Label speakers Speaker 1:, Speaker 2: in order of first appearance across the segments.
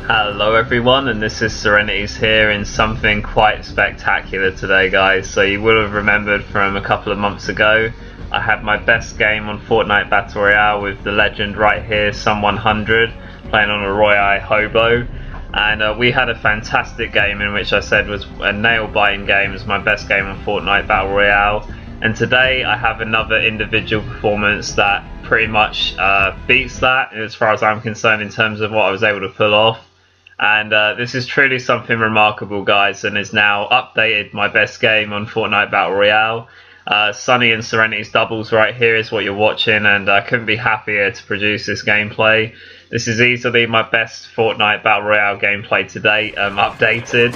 Speaker 1: Hello everyone, and this is SeReNiiTYzZ here in something quite spectacular today, guys. So you will have remembered from a couple of months ago, I had my best game on Fortnite Battle Royale with the legend right here, Sun100, playing on a Royale Hobo. And we had a fantastic game in which I said was a nail-biting game. It was my best game on Fortnite Battle Royale. And today I have another individual performance that pretty much beats that as far as I'm concerned in terms of what I was able to pull off. And this is truly something remarkable, guys, and has now updated my best game on Fortnite Battle Royale. Sunny and SeReNiiTYzZ Doubles right here is what you're watching, and I couldn't be happier to produce this gameplay. This is easily my best Fortnite Battle Royale gameplay to date, updated,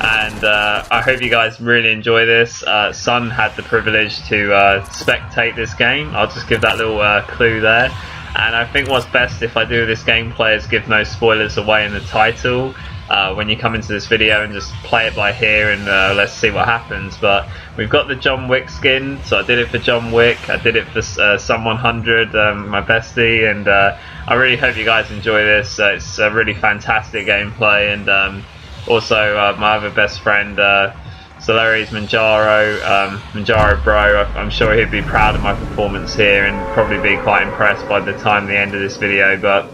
Speaker 1: and I hope you guys really enjoy this. Sun had the privilege to spectate this game. I'll just give that little clue there. And I think what's best if I do this gameplay is give no spoilers away in the title when you come into this video, and just play it by ear and let's see what happens. But we've got the John Wick skin, so I did it for John Wick, I did it for Sun100, my bestie, and I really hope you guys enjoy this. It's a really fantastic gameplay, and also my other best friend, SeReNiiTYzZ Manjaro bro, I'm sure he'd be proud of my performance here and probably be quite impressed by the time the end of this video. But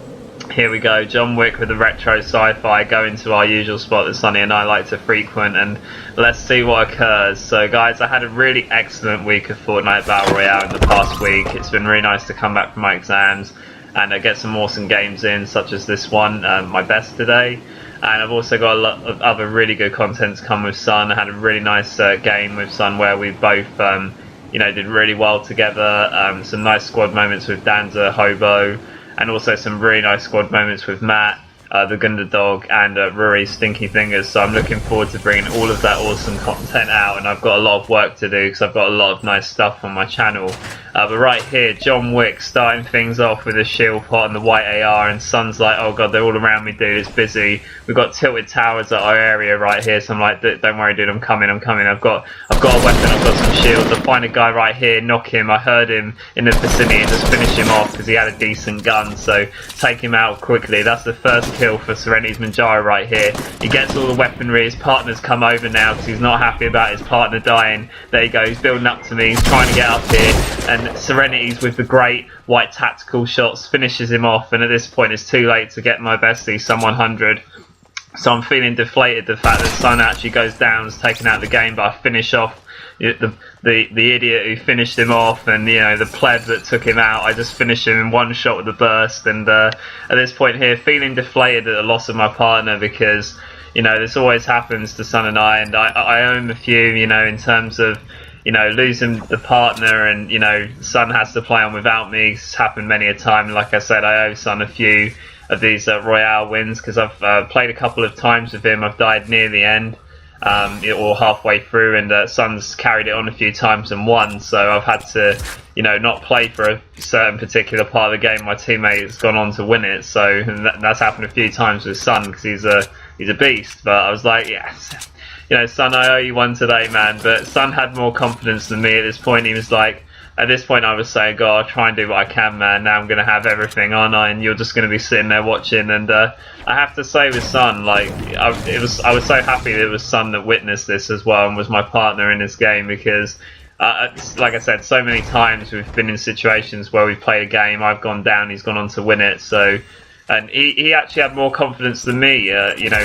Speaker 1: here we go, John Wick with the retro sci-fi, go into our usual spot that Sunny and I like to frequent, and let's see what occurs. So guys, I had a really excellent week of Fortnite Battle Royale in the past week. It's been really nice to come back from my exams and get some awesome games in, such as this one, my best today. And I've also got a lot of other really good content to come with Sun. I had a really nice game with Sun where we both did really well together. Some nice squad moments with Danza, Hobo, and also some really nice squad moments with Matt, the Gunda Dog, and Ruri, Stinky Fingers. So I'm looking forward to bringing all of that awesome content out, and I've got a lot of work to do because I've got a lot of nice stuff on my channel. But right here, John Wick starting things off with a shield pot and the white AR, and Sun's like, oh god, they're all around me, dude, it's busy. We've got tilted towers at our area right here, so I'm like, don't worry, dude, I'm coming. I've got a weapon, I've got some shields. I find a guy right here, knock him. I heard him in the vicinity and just finish him off because he had a decent gun, so take him out quickly. That's the first kill for SeReNiiTYzZ Manjaro right here. He gets all the weaponry, his partner's come over now because he's not happy about his partner dying. There you go, he's building up to me, he's trying to get up here, and SeReNiiTYzZ with the great white tactical shots finishes him off, and at this point it's too late to get my bestie, Sun100. So I'm feeling deflated the fact that Sun actually goes down, has taken out the game, but I finish off the idiot who finished him off, and the pleb that took him out. I just finish him in one shot with the burst, and at this point here, feeling deflated at the loss of my partner, because this always happens to Sun and I owe him a few, in terms of losing the partner, and Sun has to play on without me. It's happened many a time. Like I said, I owe Sun a few of these Royale wins, because I've played a couple of times with him. I've died near the end, or halfway through, and Sun's carried it on a few times and won. So I've had to not play for a certain particular part of the game. My teammate has gone on to win it, so that's happened a few times with Sun because he's a beast. But I was like, yes, Sun, I owe you one today, man. But Sun had more confidence than me at this point. He was like, at this point I was saying, God, I'll try and do what I can, man. Now I'm going to have everything, aren't I? And you're just going to be sitting there watching. And I have to say with Sun, like, I was so happy that it was Sun that witnessed this as well and was my partner in this game, because like I said, so many times we've been in situations where we've played a game, I've gone down, he's gone on to win it. So, and he actually had more confidence than me.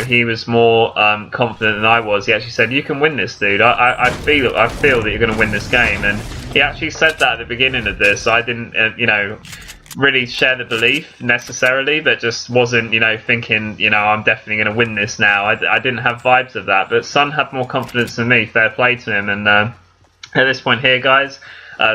Speaker 1: He was more confident than I was. He actually said, "You can win this, dude. I feel that you're going to win this game." And he actually said that at the beginning of this. I didn't, really share the belief necessarily, but just wasn't, thinking, I'm definitely going to win this now. I didn't have vibes of that. But Sun had more confidence than me. Fair play to him. And at this point here, guys,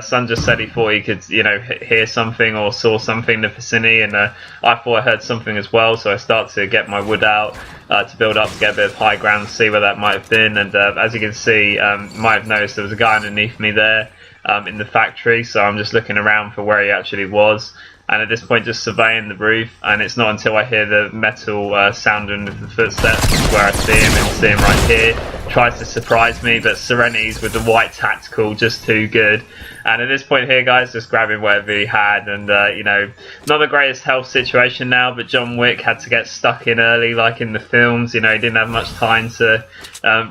Speaker 1: Sun just said he thought he could, hear something or saw something in the vicinity, and I thought I heard something as well. So I start to get my wood out to build up to get a bit of high ground, to see where that might have been. And as you can see, might have noticed there was a guy underneath me there in the factory. So I'm just looking around for where he actually was. And at this point, just surveying the roof, and it's not until I hear the metal sound of the footsteps where I see him, and see him right here. tries to surprise me, but SeReNiiTyzZ with the white tactical, just too good. And at this point here, guys, just grabbing whatever he had, and you know, not the greatest health situation now, but John Wick had to get stuck in early, like in the films. You know, he didn't have much time to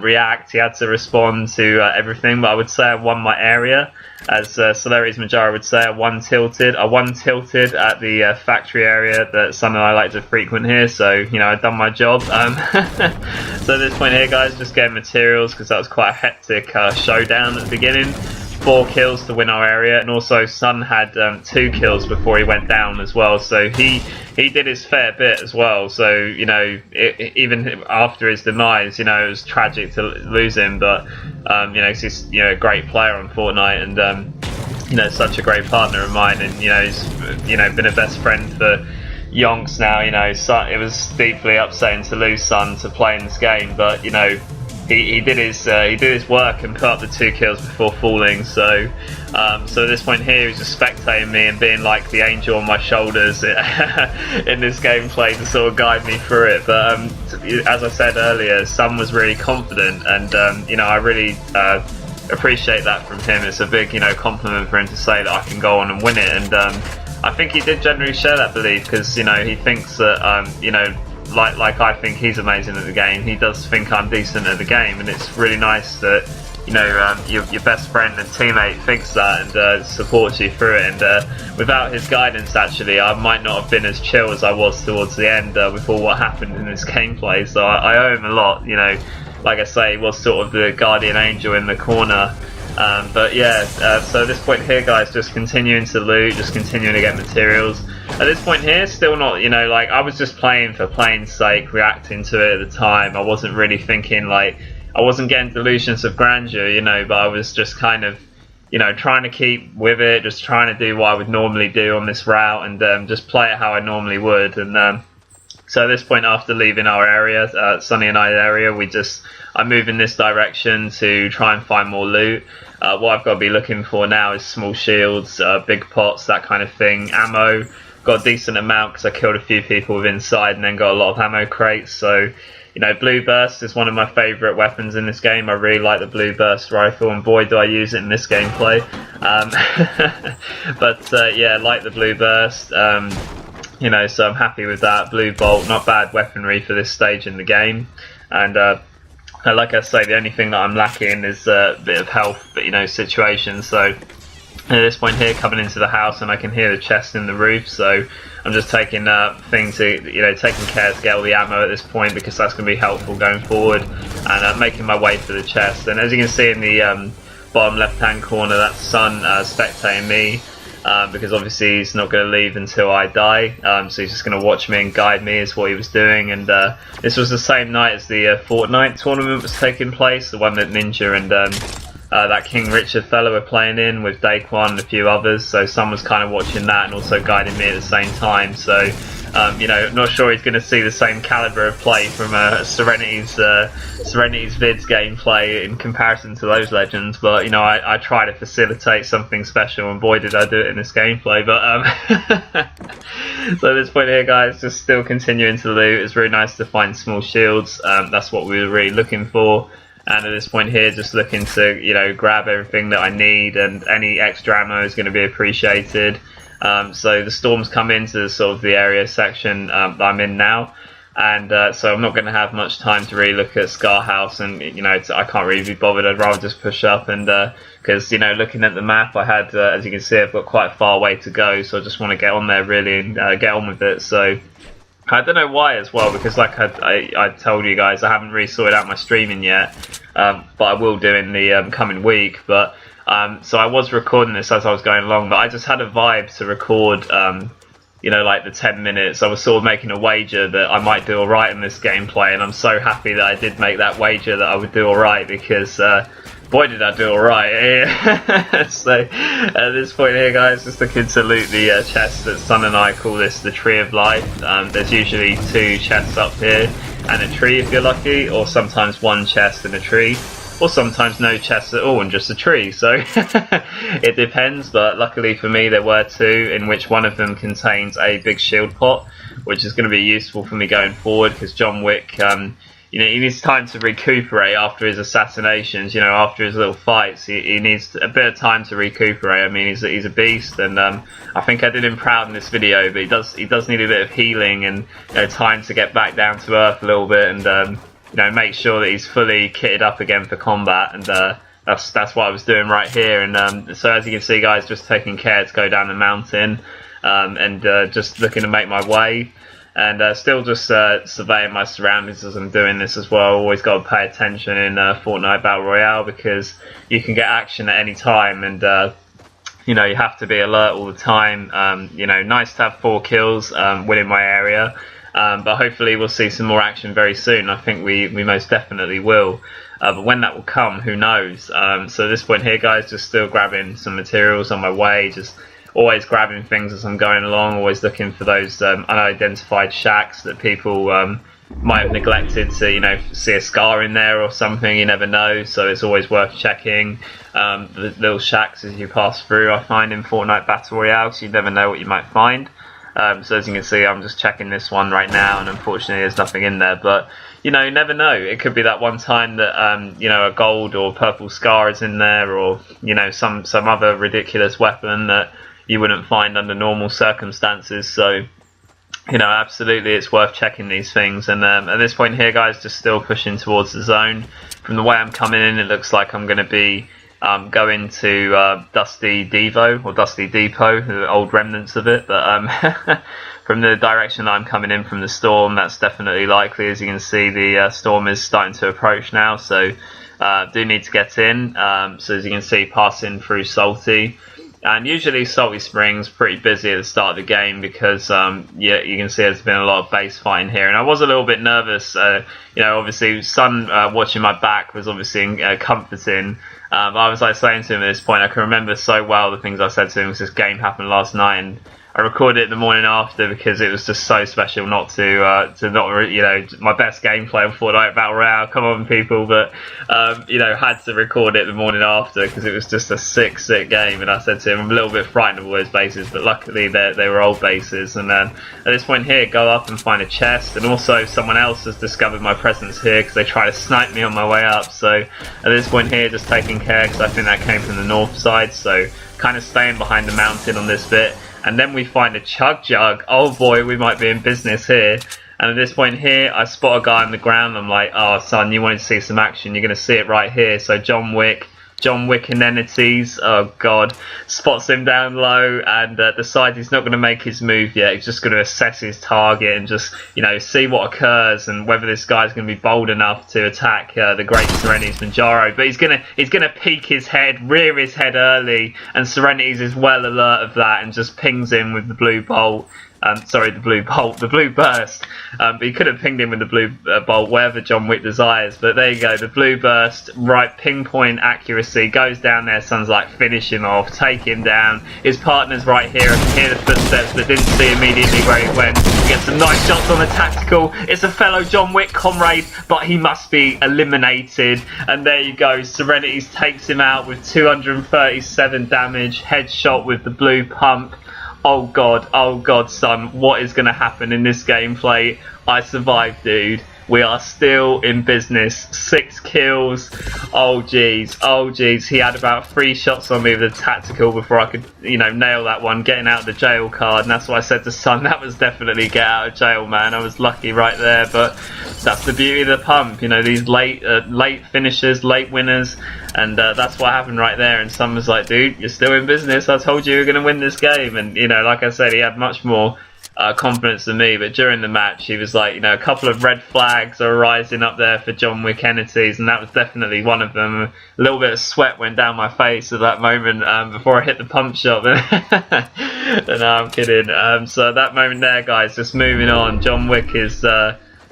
Speaker 1: react. He had to respond to everything. But I would say I won my area, as SeReNiiTyzZ would say. I won tilted at the factory area that Son and I like to frequent here. So you know, I've done my job. So at this point here, guys, just getting materials because that was quite a hectic showdown at the beginning. 4 kills to win our area, and also Son had 2 kills before he went down as well, so he did his fair bit as well. So you know, even after his demise, you know, it was tragic to lose him, but you know, he's a great player on Fortnite, and you know, such a great partner of mine, and you know, he's been a best friend for yonks now. You know, so it was deeply upsetting to lose Son to play in this game, but you know, he did his work and put up the 2 kills before falling. So at this point here, he's just spectating me and being like the angel on my shoulders in this gameplay to sort of guide me through it. But as I said earlier, Son was really confident, and you know, I really appreciate that from him. It's a big compliment for him to say that I can go on and win it, and I think he did generally share that belief, because you know, he thinks that you know, like I think he's amazing at the game, he does think I'm decent at the game, and it's really nice that you know, your best friend and teammate thinks that and supports you through it. And without his guidance, actually, I might not have been as chill as I was towards the end with all what happened in this gameplay. So I owe him a lot. You know, like I say, he was sort of the guardian angel in the corner. But yeah, so at this point here, guys, just continuing to loot, just continuing to get materials. At this point here, still not, you know, like, I was just playing for playing's sake, reacting to it at the time. I wasn't really thinking, like, I wasn't getting delusions of grandeur, you know, but I was just kind of, you know, trying to keep with it, just trying to do what I would normally do on this route, and just play it how I normally would. And so at this point, after leaving our area, Sonny and I's area, I move in this direction to try and find more loot. What I've got to be looking for now is small shields, big pots, that kind of thing, ammo. Got a decent amount because I killed a few people with inside, and then got a lot of ammo crates. So, you know, blue burst is one of my favourite weapons in this game. I really like the blue burst rifle, and boy, do I use it in this gameplay. But yeah, I like the blue burst. You know, so I'm happy with that. Blue bolt, not bad weaponry for this stage in the game. And like I say, the only thing that I'm lacking is a bit of health, but you know, situation. So at this point here, coming into the house, and I can hear the chest in the roof, so I'm just taking taking care to get all the ammo at this point, because that's going to be helpful going forward, and making my way to the chest. And as you can see in the bottom left hand corner, that's Son spectating me, because obviously he's not going to leave until I die, so he's just going to watch me and guide me, is what he was doing. And this was the same night as the Fortnite tournament was taking place, the one that Ninja and that King Richard fella were playing in with Daquan and a few others. So Son was kind of watching that and also guiding me at the same time. So you know, not sure he's going to see the same caliber of play from SeReNiiTYzZ gameplay in comparison to those legends, but you know, I try to facilitate something special, and boy did I do it in this gameplay. But so at this point here, guys, just still continuing to loot. It's really nice to find small shields. That's what we were really looking for. And at this point here, just looking to, you know, grab everything that I need, and any extra ammo is going to be appreciated. So the storms come into sort of the area section that I'm in now, and so I'm not going to have much time to really look at Scar House, and you know, I can't really be bothered. I'd rather just push up, and because you know, looking at the map, I had, as you can see, I've got quite a far way to go, so I just want to get on there really and get on with it. So I don't know why as well, because like I told you guys, I haven't really sorted out my streaming yet, but I will do in the coming week. But so I was recording this as I was going along, but I just had a vibe to record, you know, like the 10 minutes. I was sort of making a wager that I might do alright in this gameplay, and I'm so happy that I did make that wager that I would do alright, because boy did I do alright. So at this point here, guys, just looking to loot the chest that Son and I call this the Tree of Life. There's usually 2 chests up here and a tree if you're lucky, or sometimes 1 chest and a tree, or sometimes no chests at all and just a tree. So it depends, but luckily for me there were 2, in which one of them contains a big shield pot, which is going to be useful for me going forward, because John Wick, you know, he needs time to recuperate after his assassinations. You know, after his little fights, he needs a bit of time to recuperate. I mean, he's a beast, and I think I did him proud in this video. But he does need a bit of healing and, you know, time to get back down to earth a little bit, and you know, make sure that he's fully kitted up again for combat. And that's what I was doing right here. And so as you can see, guys, just taking care to go down the mountain, and just looking to make my way. And still just surveying my surroundings as I'm doing this as well. Always got to pay attention in Fortnite Battle Royale, because you can get action at any time, and you know, you have to be alert all the time. You know, nice to have 4 kills, winning my area, but hopefully we'll see some more action very soon. I think we most definitely will. But when that will come, who knows? So at this point here, guys, just still grabbing some materials on my way, just always grabbing things as I'm going along, always looking for those unidentified shacks that people might have neglected to, you know, see a scar in there or something. You never know, so it's always worth checking the little shacks as you pass through. I find in Fortnite Battle Royale, so you never know what you might find. So as you can see, I'm just checking this one right now, and unfortunately there's nothing in there, but you know, you never know. It could be that one time that you know, a gold or purple scar is in there, or you know, some other ridiculous weapon that you wouldn't find under normal circumstances. So, you know, absolutely it's worth checking these things. And at this point here, guys, just still pushing towards the zone. From the way I'm coming in, it looks like I'm going to be going to Dusty Devo, or Dusty Depot, the old remnants of it. But from the direction that I'm coming in from the storm, that's definitely likely. As you can see, the storm is starting to approach now, so do need to get in. So as you can see, passing through Salty. And usually Salty Springs pretty busy at the start of the game, because yeah, you can see there's been a lot of base fighting here, and I was a little bit nervous. You know, obviously Sun watching my back was obviously comforting. I was like saying to him at this point, I can remember so well the things I said to him, because this game happened last night, and I recorded it the morning after, because it was just so special not to not, you know, my best gameplay on Fortnite Battle Royale. Come on, people, but you know, had to record it the morning after, because it was just a sick game. And I said to him, I'm a little bit frightened of all those bases, but luckily they were old bases. And then at this point here, go up and find a chest, and also someone else has discovered my presence here, because they try to snipe me on my way up. So at this point here, just taking care, because I think that came from the north side, so kind of staying behind the mountain on this bit. And then we find a chug jug. Oh boy, we might be in business here. And at this point here, I spot a guy on the ground. I'm like, oh son, you wanted to see some action, you're going to see it right here. So John Wick and SeReNiiTYzZ, oh god, spots him down low, and decides he's not going to make his move yet. He's just going to assess his target and just, you know, see what occurs, and whether this guy's going to be bold enough to attack the great SeReNiiTYzZ. But he's going to peek his head, rear his head early, and SeReNiiTYzZ is well alert of that, and just pings him with the blue bolt. Sorry, the blue burst. But he could have pinged him with the blue bolt, wherever John Wick desires. But there you go, the blue burst, right pinpoint accuracy, goes down there. Son's like, finish him off, take him down. His partner's right here. I can hear the footsteps, but didn't see immediately where he went. He gets some nice shots on the tactical. It's a fellow John Wick comrade, but he must be eliminated. And there you go, SeReNiiTYzZ takes him out with 237 damage, headshot with the blue pump. Oh god, son, what is going to happen in this gameplay? I survived, dude. We are still in business. 6 kills. Oh jeez. He had about 3 shots on me with a tactical before I could, you know, nail that one, getting out of the jail card. And that's what I said to Son. That was definitely get out of jail, man. I was lucky right there. But that's the beauty of the pump. You know, these late finishers, late winners. And that's what happened right there. And Son was like, dude, you're still in business. I told you you were going to win this game. And, you know, like I said, he had much more confidence than me, but during the match he was like, you know, a couple of red flags are rising up there for John Wick SeReNiiTYzZ, and that was definitely one of them. A little bit of sweat went down my face at that moment before I hit the pump shot. No, I'm kidding. So at that moment there, guys, just moving on, John Wick is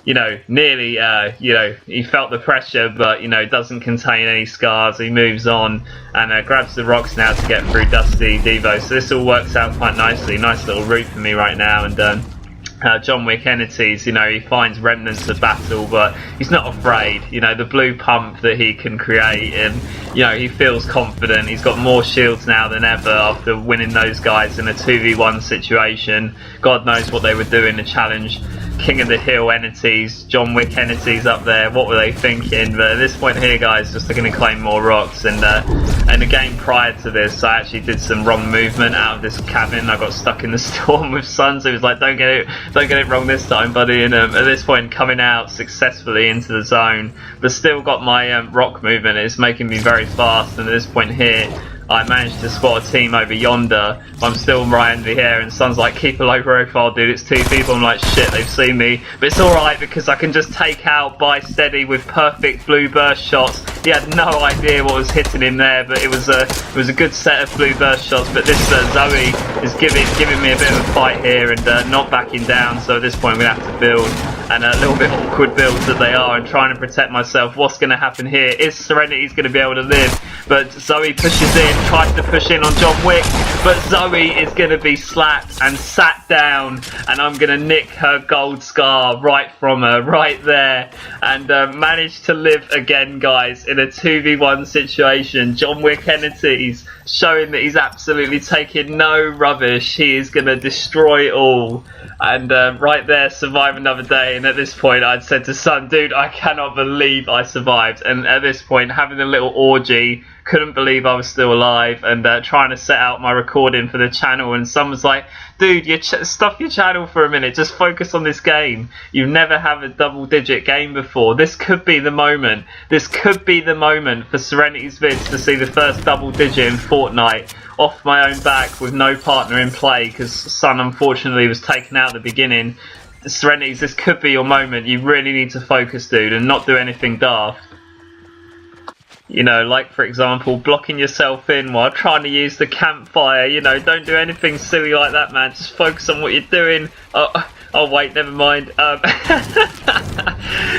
Speaker 1: you know, nearly, you know, he felt the pressure, but, you know, doesn't contain any scars. He moves on and grabs the rocks now to get through Dusty Devo. So this all works out quite nicely. Nice little route for me right now. And John Wick SeReNiiTYzZ, you know, he finds remnants of battle, but he's not afraid. You know, the blue pump that he can create, and, you know, he feels confident. He's got more shields now than ever after winning those guys in a 2v1 situation. God knows what they would do in the challenge King of the Hill entities, John Wick entities up there. What were they thinking? But at this point here, guys, just looking to claim more rocks. And the game prior to this, I actually did some wrong movement out of this cabin. I got stuck in the storm with Sun, so he was like, "Don't get it wrong this time, buddy." And at this point, coming out successfully into the zone, but still got my rock movement. It's making me very fast. And at this point here, I managed to spot a team over yonder. I'm still right under here, and Sun's like, "Keep a low profile, dude, it's 2 people." I'm like, shit, they've seen me. But it's alright, because I can just take out by steady with perfect blue burst shots. He had no idea what was hitting him there, but it was a good set of blue burst shots. But this Zoe is giving me a bit of a fight here, and not backing down. So at this point, we're going to have to build. And a little bit awkward builds that they are, and trying to protect myself. What's going to happen here? Is SeReNiiTYzZ going to be able to live? But Zoe pushes in, tries to push in on John Wick, but Zoe is going to be slapped and sat down, and I'm going to nick her gold scar right from her, right there, and manage to live again, guys, in a 2v1 situation. John Wick entities showing that he's absolutely taking no rubbish. He is going to destroy it all. And right there, survive another day. And at this point, I'd said to Sun, "Dude, I cannot believe I survived." And at this point, having a little orgy, couldn't believe I was still alive, and trying to set out my recording for the channel. And Sun was like, "Dude, stop your channel for a minute. Just focus on this game. You've never had a double-digit game before. This could be the moment. This could be the moment for SeReNiiTYzZ to see the first double-digit in Fortnite off my own back with no partner in play, because Sun unfortunately was taken out at the beginning. SeReNiiTYzZ, this could be your moment. You really need to focus, dude, and not do anything daft. You know, like, for example, blocking yourself in while trying to use the campfire. You know, don't do anything silly like that, man. Just focus on what you're doing." Oh wait, never mind.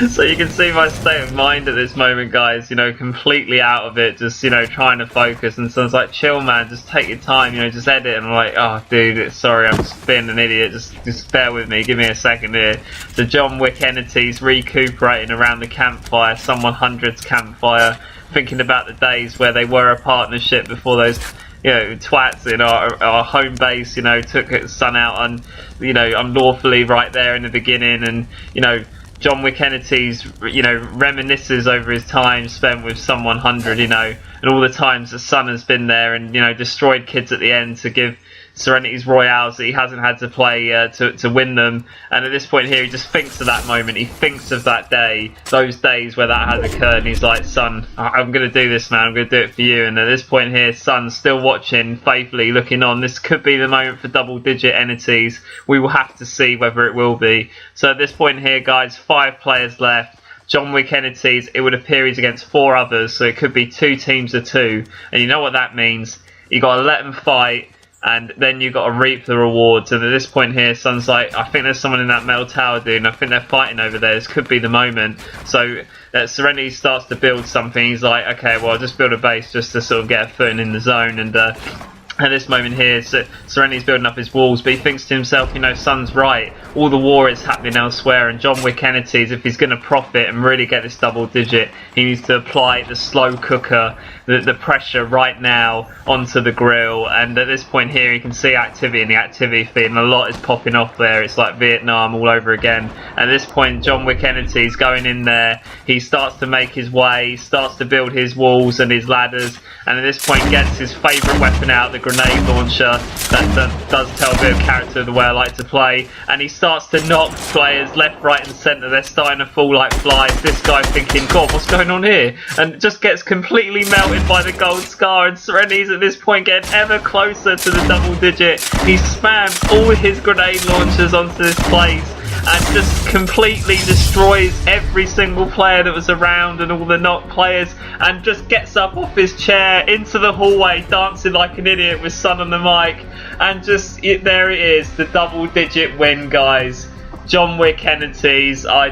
Speaker 1: So you can see my state of mind at this moment, guys. You know, completely out of it. Just, you know, trying to focus. And someone's like, "Chill, man. Just take your time. You know, just edit." And I'm like, "Oh, dude, sorry. I'm just being an idiot. Just bear with me. Give me a second here." So John Wick entities recuperating around the campfire. Some 100's campfire. Thinking about the days where they were a partnership before those, you know, twats in our home base, you know, took Sun out on, you know, unlawfully right there in the beginning. And, you know, John Wick entities, you know, reminisces over his time spent with some 100, you know, and all the times the Sun has been there and, you know, destroyed kids at the end to give SeReNiiTYzZ Royales that he hasn't had to play to win them. And at this point here, he just thinks of that moment. He thinks of that day, those days where that has occurred, and he's like, "Sun, I'm going to do this, man. I'm going to do it for you." And at this point here, Sun's still watching, faithfully looking on. This could be the moment for double-digit entities. We will have to see whether it will be. So at this point here, guys, 5 players left. John Wick entities, it would appear he's against 4 others, so it could be 2 teams of 2. And you know what that means. You got to let them fight, and then you got to reap the rewards. And at this point here, Sun's like, "I think there's someone in that metal tower, dude, and I think they're fighting over there. This could be the moment." So SeReNiiTYzZ starts to build something. He's like, "Okay, well, I'll just build a base just to sort of get a footing in the zone." And at this moment here, SeReNiiTYzZ building up his walls, but he thinks to himself, you know, Sun's right. All the war is happening elsewhere, and John Wick entities, if he's going to profit and really get this double digit, he needs to apply the slow cooker, the pressure right now onto the grill. And at this point here, you can see activity in the activity feed, and a lot is popping off there. It's like Vietnam all over again. At this point, John Wick entities going in there. He starts to make his way, starts to build his walls and his ladders, and at this point gets his favourite weapon out, the grenade launcher. That does tell a bit of character of the way I like to play. And he starts to knock players left, right and centre. They're starting to fall like flies. This guy thinking, "God, what's going on here?" And just gets completely melted by the gold scar. And SeReNiiTYzZ at this point getting ever closer to the double digit. He spams all his grenade launchers onto this place and just completely destroys every single player that was around and all the knock players, and just gets up off his chair into the hallway dancing like an idiot with Sun on the mic. And just there it is, the double digit win, guys. John Wick entities, I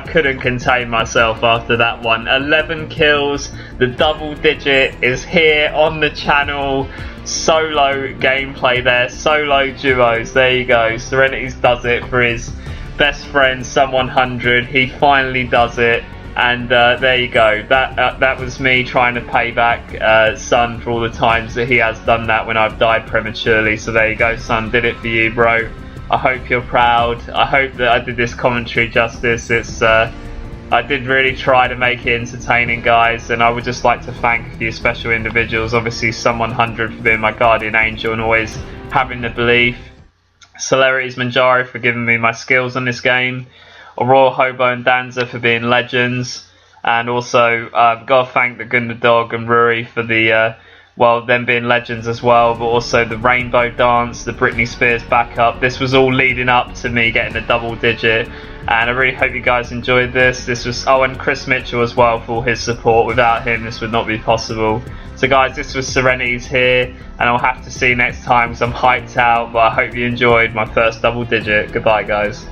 Speaker 1: couldn't contain myself after that one. 11 kills, the double digit is here on the channel. Solo gameplay there, solo duos, there you go. SeReNiiTYzZ does it for his best friend, Sun 100. He finally does it. And there you go. That was me trying to pay back Sun for all the times that he has done that when I've died prematurely. So there you go, Sun, did it for you, bro. I hope you're proud. I hope that I did this commentary justice. I did really try to make it entertaining, guys, and I would just like to thank a few special individuals. Obviously, Sun100 for being my guardian angel and always having the belief. SeReNiiTYzZ for giving me my skills on this game. Aurora, Hobo and Danza for being legends. And also, gotta thank the Gundadog and Ruri for the, them being legends as well, but also the Rainbow Dance, the Britney Spears backup. This was all leading up to me getting a double digit, and I really hope you guys enjoyed this. And Chris Mitchell as well for all his support. Without him, this would not be possible. So guys, this was SeReNiiTYzZ here, and I'll have to see you next time because I'm hyped out, but I hope you enjoyed my first double digit. Goodbye, guys.